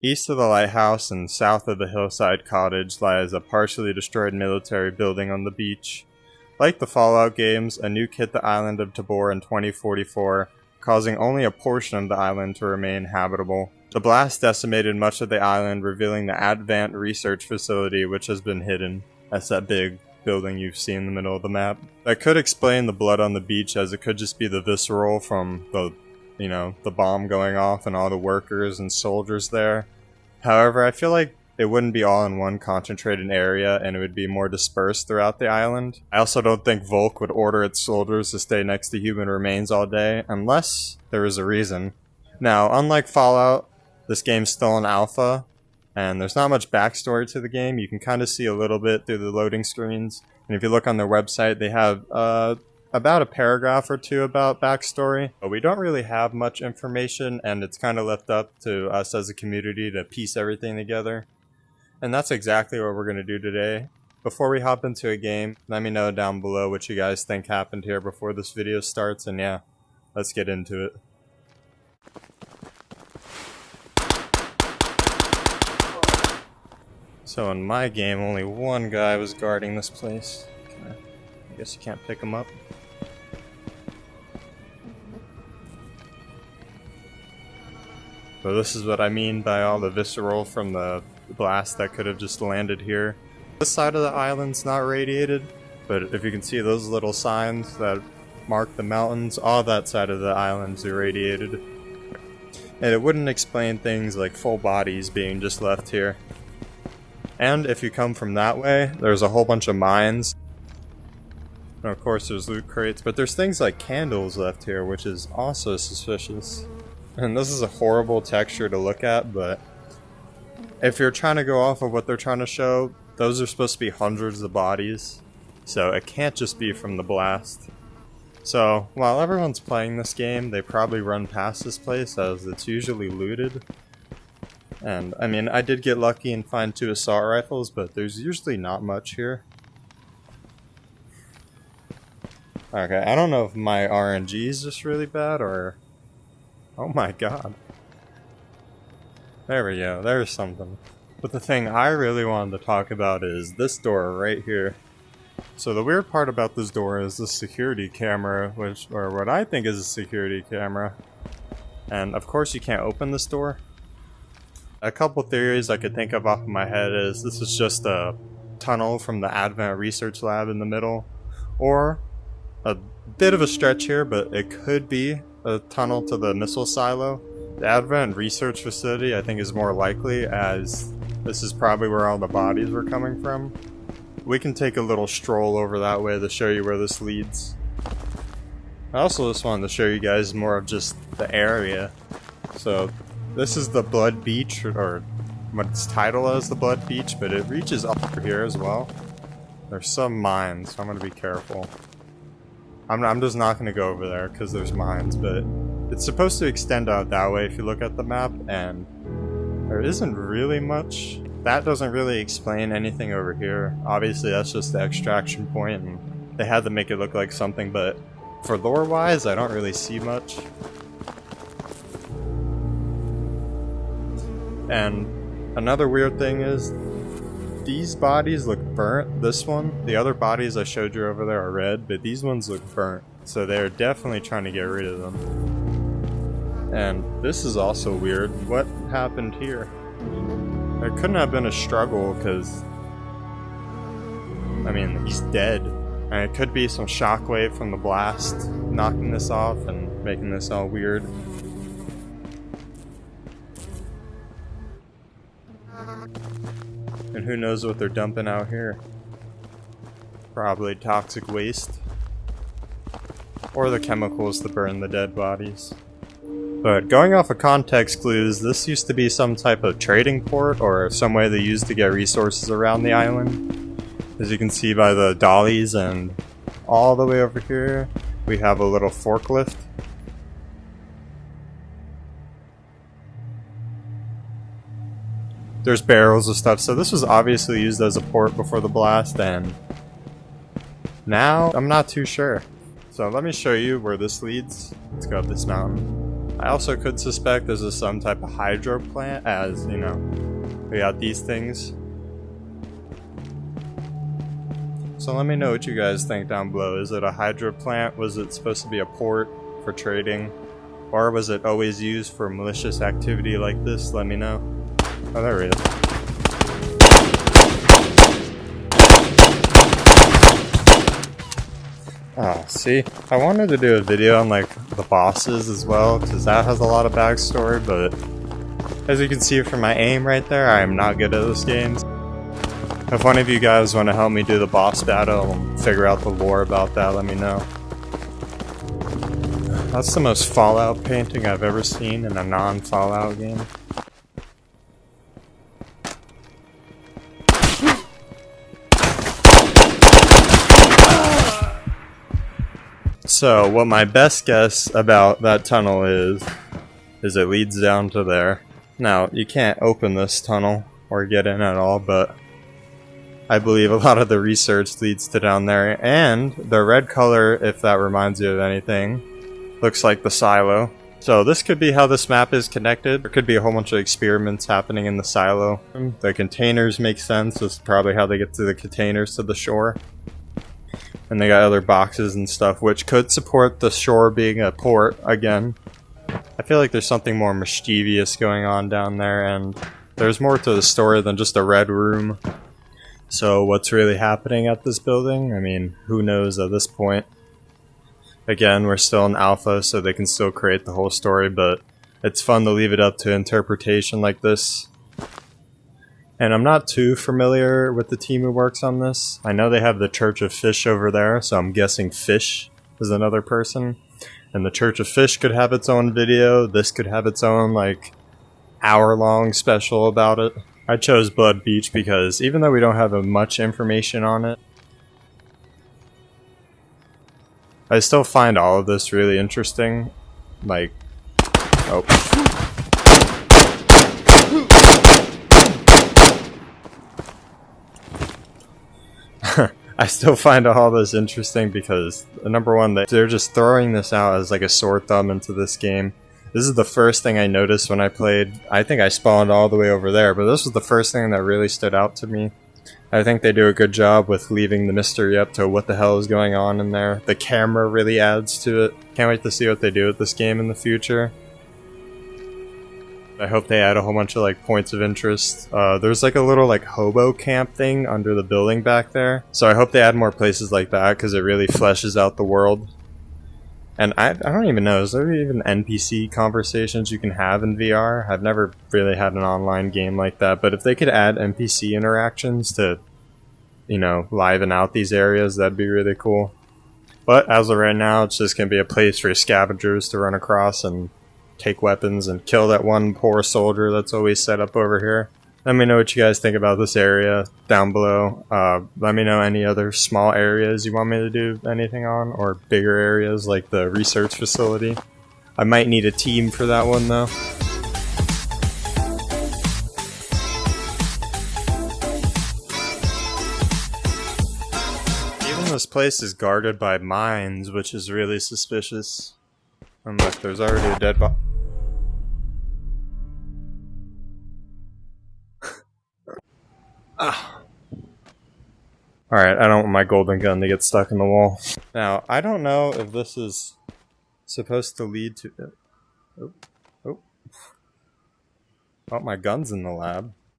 East of the lighthouse and south of the hillside cottage lies a partially destroyed military building on the beach. Like the Fallout games, a nuke hit the island of Tabor in 2044, causing only a portion of the island to remain habitable. The blast decimated much of the island, revealing the Advent Research Facility, which has been hidden. That's that big building you see in the middle of the map. That could explain the blood on the beach, as it could just be the visceral from the bomb going off and all the workers and soldiers there. However, I feel like it wouldn't be all in one concentrated area, and it would be more dispersed throughout the island. I also don't think Volk would order its soldiers to stay next to human remains all day, unless there is a reason. Now, unlike Fallout, this game's still in alpha, and there's not much backstory to the game. You can kind of see a little bit through the loading screens, and if you look on their website, they have about a paragraph or two about backstory, but we don't really have much information, and it's kind of left up to us as a community to piece everything together. And that's exactly what we're going to do today. Before we hop into a game, let me know down below what you guys think happened here before this video starts, and yeah, let's get into it. So in my game, only one guy was guarding this place. Okay. I guess you can't pick him up. So this is what I mean by all the visceral from the blast that could have just landed here. This side of the island's not radiated, but if you can see those little signs that mark the mountains, all that side of the island's irradiated. And it wouldn't explain things like full bodies being just left here. And if you come from that way, there's a whole bunch of mines. And of course there's loot crates, but there's things like candles left here, which is also suspicious. And this is a horrible texture to look at, but if you're trying to go off of what they're trying to show, those are supposed to be hundreds of bodies, so it can't just be from the blast. So while everyone's playing this game, they probably run past this place as it's usually looted. And I mean, I did get lucky and find 2 assault rifles, but there's usually not much here. Okay, I don't know if my RNG is just really bad or... Oh my god. There we go, there's something. But the thing I really wanted to talk about is this door right here. So the weird part about this door is the security camera, or what I think is a security camera. And of course you can't open this door. A couple theories I could think of off of my head is this is just a tunnel from the Advent Research Lab in the middle. Or a bit of a stretch here, but it could be a tunnel to the missile silo. The Advent Research Facility I think is more likely, as this is probably where all the bodies were coming from. We can take a little stroll over that way to show you where this leads. I also just wanted to show you guys more of just the area. So this is the Blood Beach, or what it's titled as the Blood Beach, but it reaches up over here as well. There's some mines, so I'm going to be careful. I'm just not going to go over there because there's mines, but it's supposed to extend out that way if you look at the map, and there isn't really much. That doesn't really explain anything over here. Obviously that's just the extraction point, and they had to make it look like something, but for lore wise I don't really see much. And another weird thing is these bodies look burnt. This one, the other bodies I showed you over there are red, but these ones look burnt, so they're definitely trying to get rid of them. And this is also weird. What happened here? There couldn't have been a struggle, because I mean, he's dead. And it could be some shockwave from the blast knocking this off and making this all weird. And who knows what they're dumping out here. Probably toxic waste. Or the chemicals to burn the dead bodies. But going off of context clues, this used to be some type of trading port, or some way they used to get resources around the island. As you can see by the dollies, and all the way over here we have a little forklift. There's barrels of stuff, so this was obviously used as a port before the blast, and now I'm not too sure. So let me show you where this leads. Let's go up this mountain. I also could suspect this is some type of hydro plant, as, you know, we got these things. So let me know what you guys think down below. Is it a hydro plant? Was it supposed to be a port for trading? Or was it always used for malicious activity like this? Let me know. Oh, there he is. Oh, see? I wanted to do a video on, like, the bosses as well, because that has a lot of backstory, but as you can see from my aim right there, I am not good at this game. If one of you guys want to help me do the boss battle and figure out the lore about that, let me know. That's the most Fallout painting I've ever seen in a non-Fallout game. So, what my best guess about that tunnel is it leads down to there. Now, you can't open this tunnel or get in at all, but I believe a lot of the research leads to down there. And the red color, if that reminds you of anything, looks like the silo. So this could be how this map is connected. There could be a whole bunch of experiments happening in the silo. The containers make sense. This is probably how they get to the containers to the shore. And they got other boxes and stuff, which could support the shore being a port again. I feel like there's something more mischievous going on down there, and there's more to the story than just a red room. So what's really happening at this building? I mean, who knows at this point? Again, we're still in alpha, so they can still create the whole story, but it's fun to leave it up to interpretation like this. And I'm not too familiar with the team who works on this. I know they have the Church of Fish over there, so I'm guessing Fish is another person. And the Church of Fish could have its own video. This could have its own, like, hour-long special about it. I chose Blood Beach because even though we don't have much information on it, I still find all of this really interesting. Like, oh. I still find all this interesting because, number one, they're just throwing this out as like a sore thumb into this game. This is the first thing I noticed when I played. I think I spawned all the way over there, but this was the first thing that really stood out to me. I think they do a good job with leaving the mystery up to what the hell is going on in there. The camera really adds to it. Can't wait to see what they do with this game in the future. I hope they add a whole bunch of like points of interest. There's like a little like hobo camp thing under the building back there. So I hope they add more places like that because it really fleshes out the world. And I don't even know, is there even NPC conversations you can have in VR? I've never really had an online game like that, but if they could add NPC interactions to, you know, liven out these areas, that'd be really cool. But as of right now, it's just going to be a place for scavengers to run across and take weapons and kill that one poor soldier that's always set up over here. Let me know what you guys think about this area down below. Let me know any other small areas you want me to do anything on, or bigger areas like the research facility. I might need a team for that one though. Even this place is guarded by mines, which is really suspicious. And look, there's already a dead body. Alright, I don't want my golden gun to get stuck in the wall. Now, I don't know if this is supposed to lead to... Oh, my gun's in the lab.